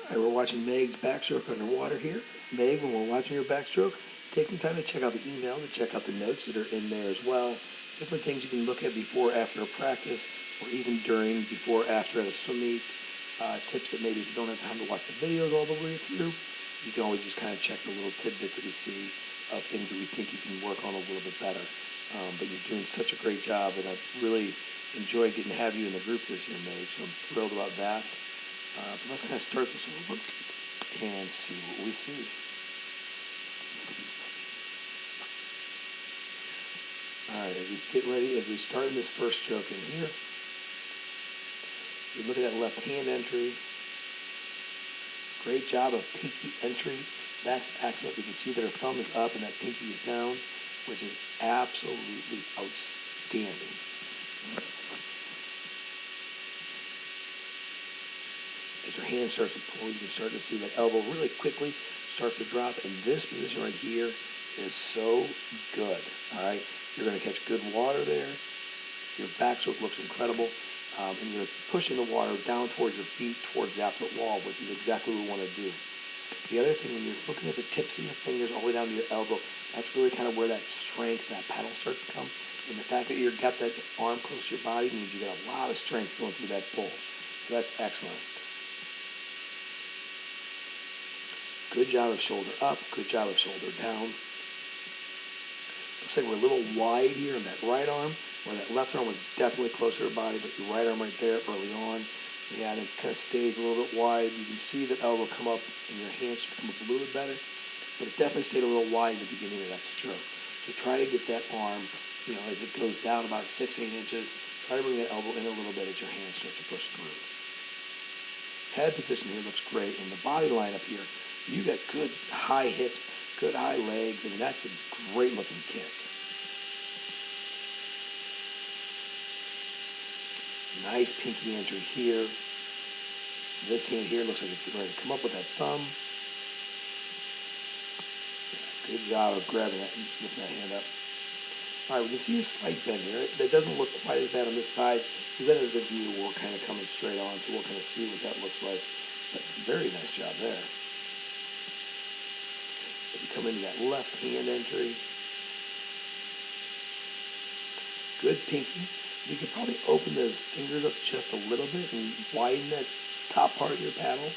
All right, we're watching Meg's backstroke underwater here. Meg, when we're watching your backstroke, take some time to check out the email, to check out the notes that are in there as well. Different things you can look at before, after a practice, or even during, before, after at a swim meet. Tips that maybe if you don't have time to watch the videos all the way through, you can always just kind of check the little tidbits that we see of things that we think you can work on a little bit better. But you're doing such a great job, and I've really enjoyed getting to have you in the group this year, Meg, so I'm thrilled about that. But let's kind of start this over and see what we see. All right, as we get ready, as we start in this first stroke in here, you look at that left hand entry. Great job of pinky entry. That's excellent. You can see that her thumb is up and that pinky is down, which is absolutely outstanding. As your hand starts to pull, you can start to see that elbow really quickly starts to drop, and this position right here is so good. All right, you're going to catch good water there. Your backstroke looks incredible, and you're pushing the water down towards your feet, towards the opposite wall, which is exactly what we want to do. The other thing, when you're looking at the tips of your fingers all the way down to your elbow, that's really kind of where that strength, that paddle starts to come. And the fact that you've got that arm close to your body means you got a lot of strength going through that pull. So that's excellent. Good job of shoulder up, good job of shoulder down. Looks like we're a little wide here in that right arm, where that left arm was definitely closer to the body, but your right arm right there early on. Yeah, and it kind of stays a little bit wide. You can see that elbow come up and your hands come up a little bit better, but it definitely stayed a little wide in the beginning of that stroke. So try to get that arm, as it goes down about 6-8 inches, try to bring that elbow in a little bit as your hands start to push through. Head position here looks great, and the body line up here, you got good high hips, good high legs. I mean, that's a great looking kick. Nice pinky entry here. This hand here looks like it's getting ready to come up with that thumb. Good job of grabbing that and lifting that hand up. All right, we can see a slight bend here. That doesn't look quite as bad on this side. We've got a good view. We're kind of coming straight on, so we'll kind of see what that looks like. But very nice job there. If you come into that left hand entry, good pinky. You could probably open those fingers up just a little bit and widen that top part of your paddle.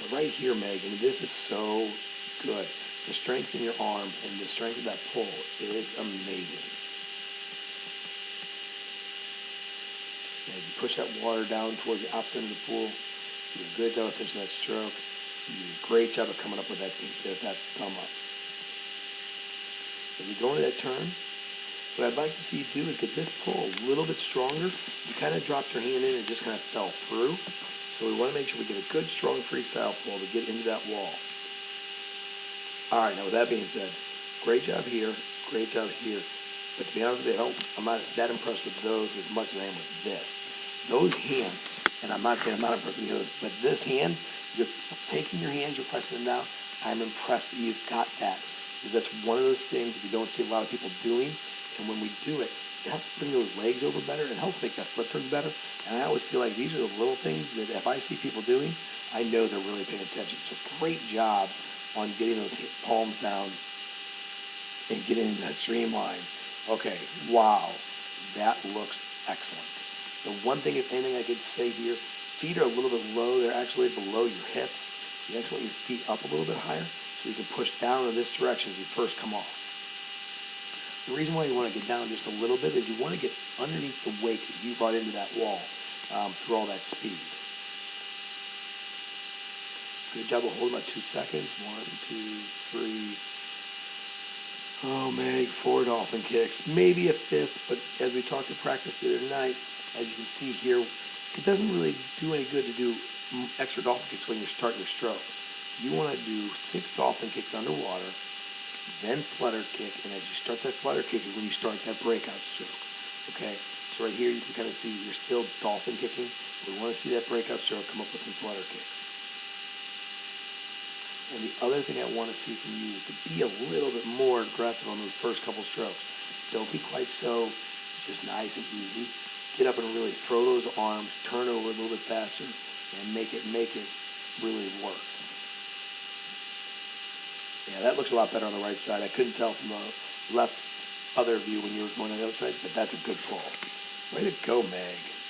But right here, Megan, this is so good. The strength in your arm and the strength of that pull is amazing. And as you push that water down towards the opposite end of the pool, you do a good job of finishing that stroke. You do a great job of coming up with that thumb up. As you go into that turn, what I'd like to see you do is get this pull a little bit stronger. You kind of dropped your hand in and just kind of fell through. So we want to make sure we get a good, strong freestyle pull to get into that wall. All right, now with that being said, great job here, great job here. But to be honest with you, I'm not that impressed with those as much as I am with this. Those hands, and I'm not saying I'm not impressed with those, but this hand, you're taking your hands, you're pressing them down. I'm impressed that you've got that. Because that's one of those things that we don't see a lot of people doing. And when we do it, it helps bring those legs over better and helps make that flip turn better. And I always feel like these are the little things that if I see people doing, I know they're really paying attention. So great job on getting those palms down and getting into that streamline. Okay, wow, that looks excellent. The one thing, if anything, I could say here, feet are a little bit low. They're actually below your hips. You actually want your feet up a little bit higher so you can push down in this direction as you first come off. The reason why you want to get down just a little bit is you want to get underneath the wake that you brought into that wall through all that speed. Good job of holding about 2 seconds. 1, 2, 3. Oh, Meg, 4 dolphin kicks. Maybe a 5th, but as we talked to practice the other night, as you can see here, it doesn't really do any good to do extra dolphin kicks when you start your stroke. You want to do 6 dolphin kicks underwater, then flutter kick, and as you start that flutter kick is when you start that breakout stroke. Okay, so right here you can kind of see you're still dolphin kicking. We want to see that breakout stroke, come up with some flutter kicks. And the other thing I want to see from you is to be a little bit more aggressive on those first couple strokes. Don't be quite so just nice and easy. Get up and really throw those arms, turn over a little bit faster, and make it really work. Yeah, that looks a lot better on the right side. I couldn't tell from the left other view when you were going on the other side, but that's a good pull. Way to go, Meg.